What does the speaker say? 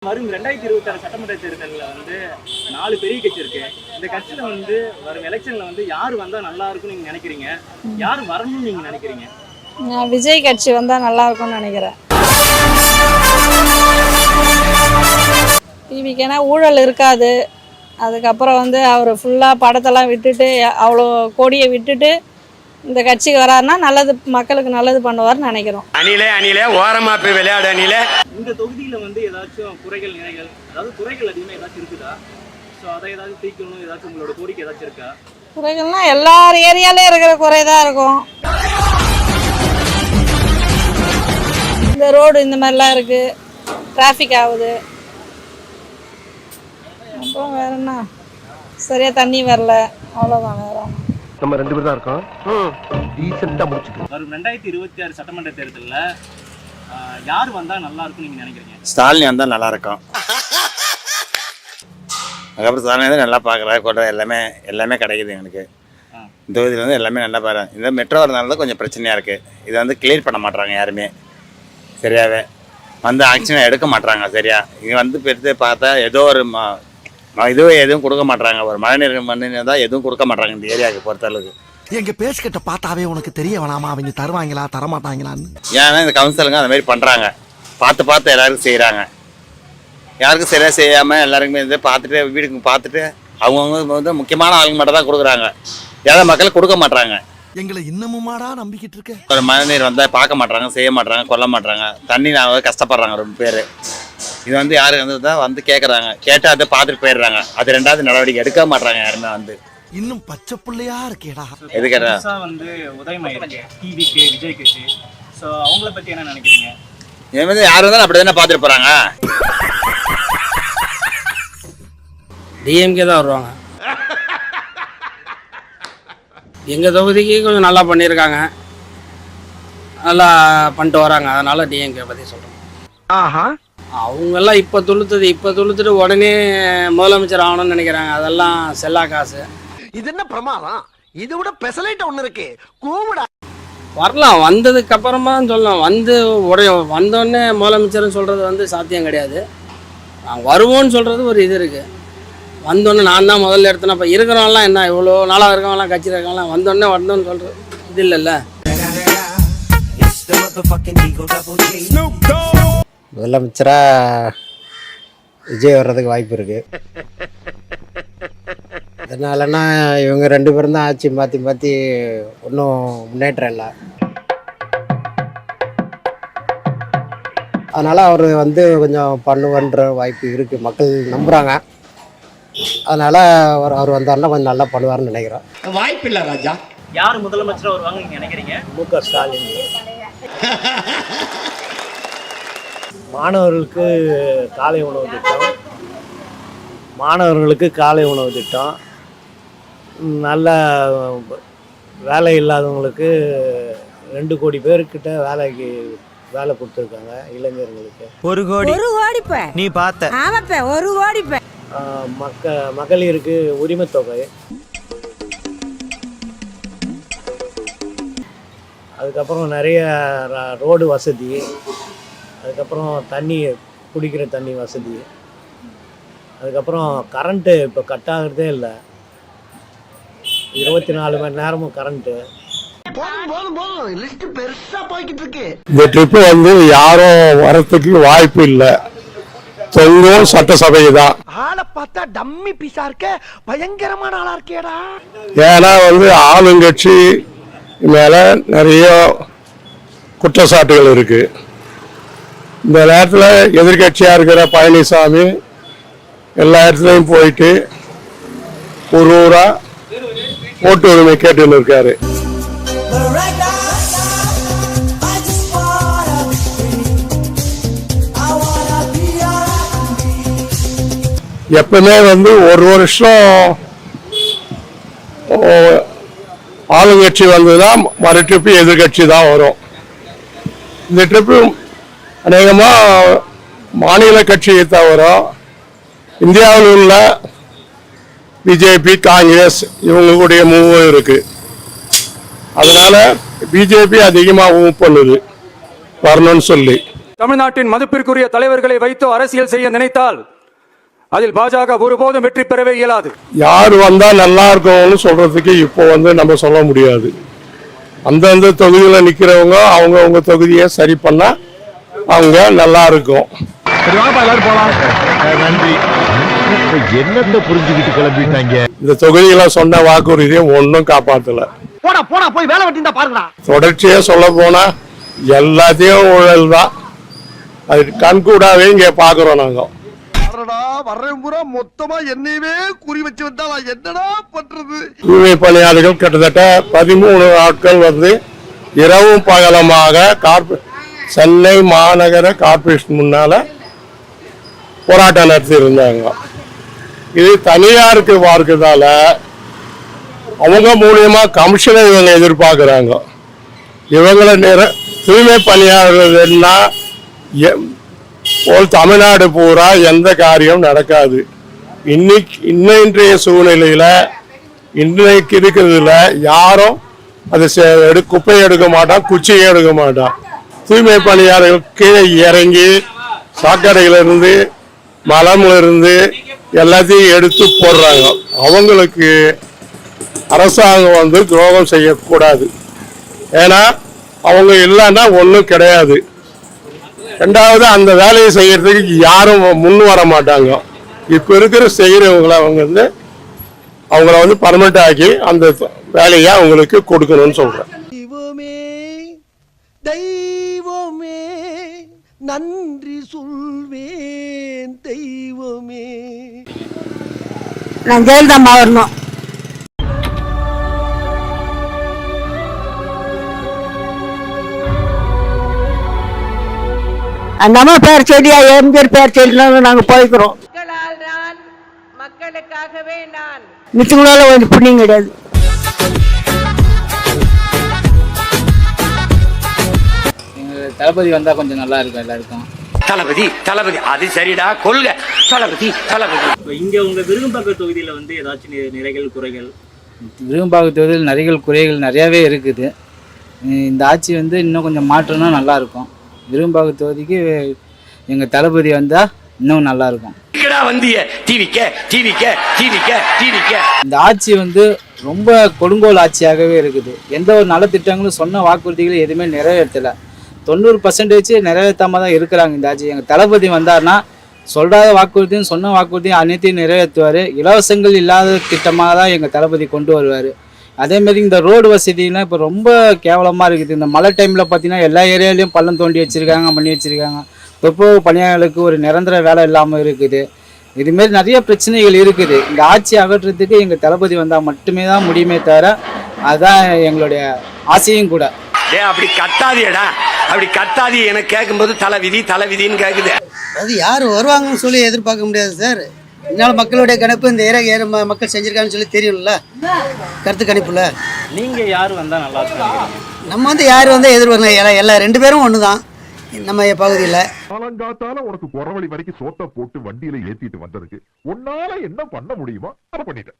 வரும் 2026 சட்டமன்ற தேர்தலில் வந்து 4 பெரிய கட்சி இருக்கு. இந்த கட்சியில வந்து வரும் எலெக்ஷன்ல வந்து யார் வந்தா நல்லா இருக்கும்னு நீங்க நினைக்கிறீங்க? யார் வரணும்னு நீங்க நினைக்கிறீங்க? நான் விஜய் கட்சி வந்தா நல்லா இருக்கும்னு நினைக்கிறேன். டிவிக்குனா ஊழல் இருக்காது. அதுக்கப்புறம் வந்து அவர் ஃபுல்லாக படத்தெல்லாம் விட்டுட்டு அவ்வளோ கோடியை விட்டுட்டு இந்த கட்சிக்கு வராருன்னா நல்லது, மக்களுக்கு நல்லது பண்ணுவார்னு நினைக்கிறோம். அணிலே ஓரமா போய் விளையாடு அணிலே. இந்த தொகுதியில் வந்து ஏதாச்சும் குறைகள் நிறைகள், அதாவது குறைகள் அதிகமாக ஏதாச்சும் இருக்குதா? ஸோ அதை ஏதாவது தீர்க்கணும், ஏதாச்சும் உங்களோட கோரிக்கை ஏதாச்சும் இருக்கா? குறைகள்னா எல்லார் ஏரியாலையும் இருக்கிற குறை தான் இருக்கும். இந்த ரோடு இந்த மாதிரிலாம் இருக்குது, டிராஃபிக் ஆகுது. அப்புறம் வேற என்ன, சரியாக தண்ணி வரல, அவ்வளோதான். வேற நம்ம 2 பேர் தான் இருக்கோம். டீசெண்டா முடிச்சிட்டு வரும் 2026 சட்டமன்ற தேர்தலில் யார் வந்தா நல்லா இருக்கும்னு நீங்க நினைக்கிறீங்க? ஸ்டாலின் வந்தா நல்லா இருக்கும். அதுக்கப்புறம் ஸ்டாலின் தான் நல்லா பார்க்குறாரு, கொண்டு எல்லாமே கிடைக்குது எனக்கு. இந்த தொகுதியில் வந்து எல்லாமே நல்லா பாரு. இந்த மெட்ரோ வரதுனால தான் கொஞ்சம் பிரச்சனையாக இருக்குது. இதை வந்து கிளியர் பண்ண மாட்டாங்க யாருமே சரியாகவே. வந்து ஆக்ஷன் எடுக்க மாட்டாங்க சரியா. இங்கே வந்து பெருத்து பார்த்தா ஏதோ ஒரு எதுவும் கொடுக்க மாட்டாங்க. ஒரு மழைநீர் தான் எதுவும் கொடுக்க மாட்டாங்க இந்த ஏரியாவுக்கு பொறுத்தளவுக்கு. எங்க பேசிக்கிட்ட பார்த்தாவே உனக்கு தெரிய வேணாமா அவங்க தருவாங்களா தரமாட்டாங்களான்னு? ஏன்னா இந்த கவுன்சிலுங்க அந்த மாதிரி பண்ணுறாங்க. பார்த்து எல்லாருக்கும் செய்கிறாங்க. யாருக்கும் சரியாக செய்யாமல் எல்லாருக்குமே வந்து பார்த்துட்டு வீடுக்கு பார்த்துட்டு அவங்கவுங்க வந்து முக்கியமான ஆளுங்க மட்டும் தான் கொடுக்குறாங்க. ஏழை மக்கள் கொடுக்க மாட்டாங்க. எங்களை இன்னமுமாடா நம்பிக்கிட்டு இருக்க? ஒரு மழைநீர் வந்தால் பார்க்க மாட்டாங்க, செய்ய மாட்டாங்க, கொல்ல மாட்டாங்க. தண்ணி நான் கஷ்டப்படுறாங்க ரொம்ப பேர். இது வந்து யாரு வந்து கேட்குறாங்க, கேட்டு அதை பார்த்துட்டு போயிடுறாங்க. அது 2வது நடவடிக்கை எடுக்க மாட்டாங்க யாருமே. வந்து இன்னும் பச்சை பிள்ளையா இருக்கேடா. எது கேட்டா வந்து உதயமாயிருக்கு டிவிக்கு விஜய் கட்சி. ஸோ அவங்கள பற்றி என்ன நினைக்கிறீங்க? இது வந்து யார் வந்தாலும் அப்படி தானே பார்த்துட்டு போகிறாங்க. டிஎம்கே தான் வருவாங்க. எங்கள் தொகுதிக்கு கொஞ்சம் நல்லா பண்ணியிருக்காங்க, நல்லா பண்ணிட்டு வராங்க. அதனால் டிஎம்கே பற்றி சொல்கிறோம். ஆஹா, அவங்கெல்லாம் இப்போ துளுத்துட்டு உடனே முதலமைச்சர் ஆகணும்னு நினைக்கிறாங்க. அதெல்லாம் செல்லா காசு. இது என்ன பிரமாதம்? இது விட பெசலைட் ஒன்று இருக்கு, கூவிடா. வரலாம், வந்ததுக்கு அப்புறமா சொல்லலாம். வந்தோடனே முதலமைச்சர்னு சொல்கிறது வந்து சாத்தியம் கிடையாது. நான் வருவோன்னு சொல்கிறது ஒரு இது இருக்குது. வந்தோடனே நான் தான் முதல்ல எடுத்தேன்னா இப்போ இருக்கிறவங்களாம் என்ன இவ்வளோ நாளாக இருக்கவங்களாம் கட்சியில் இருக்கவங்களாம் வந்தோடனே சொல்கிறது இது இல்லைல்ல. முதலமைச்சராக விஜய் வர்றதுக்கு வாய்ப்பு இருக்குது. அதனாலன்னா இவங்க 2 பேரும் தான் ஆட்சி மாற்றி ஒன்றும் முன்னேற்றம் இல்லை. அதனால் அவர் வந்து கொஞ்சம் பண்ணுவன்ற வாய்ப்பு இருக்குது, மக்கள் நம்புகிறாங்க. அதனால் அவர் வந்தாருன்னா கொஞ்சம் நல்லா பண்ணுவார்னு நினைக்கிறேன். வாய்ப்பு இல்லை ராஜா. யார் முதலமைச்சராக வருவாங்க நீங்க நினைக்கிறீங்க? முக ஸ்டாலின். மாணவர்களுக்கு காலை உணவு திட்டம், நல்ல வேலை இல்லாதவங்களுக்கு 2 கோடி பேர்கிட்ட வேலை கொடுத்துருக்காங்க இளைஞர்களுக்கு. 1 கோடி நீ பார்த்த? ஆமாப்ப 1 கோடி. மகளிருக்கு உரிமை தொகை, அதுக்கப்புறம் நிறைய ரோடு வசதி, அதுக்கப்புறம் குடிக்கிற தண்ணி வசதி, அதுக்கப்புறம் கரண்ட்டு இப்போ கட் ஆகிறதே இல்லை, 24 மணி நேரமும் கரண்ட்டு. இந்த ட்ரிப்பு வந்து யாரும் வரத்துக்கு வாய்ப்பு இல்லை. தொங்கும் சட்டசபை தான். ஆளை பார்த்தா டம்மி பீஸா இருக்க, பயங்கரமான ஆளா இருக்கேடா. ஏன்னா வந்து ஆளுங்கட்சி மேல நிறைய குற்றச்சாட்டுகள் இருக்கு. இந்த நேரத்தில் எதிர்கட்சியாக இருக்கிற பழனிசாமி எல்லா இடத்துலையும் போயிட்டு ஒரு ஊரா ஓட்டு உரிமை கேட்டுன்னு இருக்காரு. எப்பவுமே வந்து ஒரு வருஷம் ஆளுங்கட்சி வந்துதான் மறு ட்ரிப்பு எதிர்கட்சி தான் வரும். இந்த ட்ரிப்பு அநேகமாக மாநில கட்சியை தவிர இந்தியாவில் உள்ள பிஜேபி, காங்கிரஸ் இவங்களுடைய மூவும் இருக்கு. அதனால பிஜேபி அதிகமாக மூவ் பண்ணுது வரணும்னு சொல்லி. தமிழ்நாட்டின் மதிப்பிற்குரிய தலைவர்களை வைத்து அரசியல் செய்ய நினைத்தால் அதில் பாஜக ஒருபோதும் வெற்றி பெறவே இயலாது. யார் வந்தா நல்லா இருக்கும்னு சொல்றதுக்கு இப்போ நம்ம சொல்ல முடியாது. அந்தந்த தொகுதியில நிக்கிறவங்க அவங்க தொகுதியை சரி பண்ணா அவங்க நல்லா இருக்கும். என்னத்தை புரிஞ்சுக்கிட்டு கிளம்பிட்டாங்க. இந்த தொகுதியில சொன்ன வாக்குறுதியை ஒன்னும் காப்பாத்தல. போடா போய் வேலை வெட்டி பாருங்கடா. தொடர்ச்சியா சொல்ல போனா எல்லாத்தையும் ஊழல் தான். அது கண்கூடாவே இங்க பாக்குறோம் நாங்க. வர்றேன் பூரா மொத்தமா என்னையவே குறி வச்சு வந்தா நான் என்னடா பண்றது. தூய்மை பணியாளர்கள் கிட்டத்தட்ட 13 நாட்கள் இரவும் பகலமாக சென்னை மாநகர கார்பரேஷன் முன்னால போராட்டம் நடத்தி இருந்தாங்க. இது தனியாருக்கு பார்க்கறதால அவங்க மூலியமா கமிஷனை இவங்க எதிர்பார்க்கிறாங்க. இவங்களை தூய்மை பணியாளர்கள்னா தமிழ்நாடு பூரா எந்த காரியம் நடக்காது. இன்றைய சூழ்நிலையில இன்றைக்கு இருக்கிறதுல யாரும் அது குப்பையை எடுக்க மாட்டான், குச்சியை எடுக்க மாட்டான். தூய்மை பணியாளர்கள் கீழே இறங்கி சாக்கடையிலிருந்து மலமிலிருந்து எல்லாத்தையும் எடுத்து போடுறாங்க. அவங்களுக்கு அரசாங்கம் துரோகம் செய்யக்கூடாது. ஏன்னா அவங்க இல்லைன்னா ஒன்றும் கிடையாது. ரெண்டாவது அந்த வேலையை செய்யறதுக்கு யாரும் முன் வர மாட்டாங்க. இப்ப இருக்கிற செய்யறவங்களை அவங்கள பர்மனெண்ட் ஆக்கி அந்த வேலையை அவங்களுக்கு கொடுக்கணும்னு சொல்றேன். தெய்வமே நன்றி சொல்வேன் தெய்வமே. நான் ஜெயலலிதா வரணும். அந்த அம்மா பேர் செடியா எம்ஜிஆர் பேர் செடியில நாங்க போய்க்கிறோம். மக்களுக்காகவே நான் மிச்சங்களால ஒரு புண்ணியம் கிடையாது. தளபதி வந்தா கொஞ்சம் நல்லா இருக்கும் எல்லாருக்கும். தளபதி அது சரிடா கொள்க. தளபதி இங்க உங்க விருகம்பாக்கம் தொகுதியில ஏதாச்சும் நிறைகள் குறைகள்? விருகம்பாக்கம் தொகுதியில் நிறைகள் குறைகள் நிறையாவே இருக்குது. இந்த ஆட்சி இன்னும் கொஞ்சம் மாற்றம்னா நல்லா இருக்கும். விருகம்பாக்கம் தொகுதிக்கு எங்க தளபதி வந்தா இன்னும் நல்லா இருக்கும். இந்த ஆட்சி ரொம்ப கொடுங்கோல் ஆட்சியாகவே இருக்குது. எந்த ஒரு நலத்திட்டங்களும் சொன்ன வாக்குறுதிகளும் எதுவுமே நிறைவேற்றலை. 90% நிறைவேற்றாம தான் இருக்கிறாங்க இந்த ஆட்சி. எங்கள் தளபதி வந்தார்னா சொல்கிறாத வாக்குறுதியும் சொன்ன வாக்குறுதியும் அனைத்தையும் நிறைவேற்றுவார். இலவசங்கள் இல்லாத திட்டமாக தான் எங்கள் தளபதி கொண்டு வருவார். அதேமாரி இந்த ரோடு வசதிலாம் இப்போ ரொம்ப கேவலமாக இருக்குது. இந்த மழை டைமில் பார்த்தீங்கன்னா எல்லா ஏரியாலையும் பள்ளம் தோண்டி வச்சுருக்காங்க, பண்ணி வச்சுருக்காங்க. துப்புரவு பணியாளர்களுக்கு ஒரு நிரந்தர வேலை இல்லாமல் இருக்குது. இதுமாரி நிறைய பிரச்சனைகள் இருக்குது. இந்த ஆட்சி அகற்றுறதுக்கு எங்கள் தளபதி வந்தால் மட்டுமே தான் முடியுமே தவிர அதுதான் எங்களுடைய ஆசையும் கூட. அப்படி கத்தாதியடா, அப்படி கத்தாதி எனக்கு கேட்கும்போது தலைவிதின்னு கேட்குது. அது யார் வருவாங்கன்னு சொல்லி எதிர்பார்க்க முடியாது சார். இதனால மக்களுடைய கணிப்பு இந்த ஏரியா மக்கள் செஞ்சிருக்காங்கன்னு சொல்லி தெரியும்ல, கருத்து கணிப்புல. நீங்க யார் வந்தா நல்லா இருக்கும்? நம்ம யார் வந்தால் எதிர்பார்க்கலாம். எல்லா 2 பேரும் ஒன்று தான் நம்ம பகுதியில். காலங்காத்தால உனக்கு குறவழி வரைக்கும் சோத்த போட்டு வண்டியில ஏத்திட்டு வந்ததுக்கு உன்னால என்ன பண்ண முடியுமோ அதை பண்ணிட்டேன்.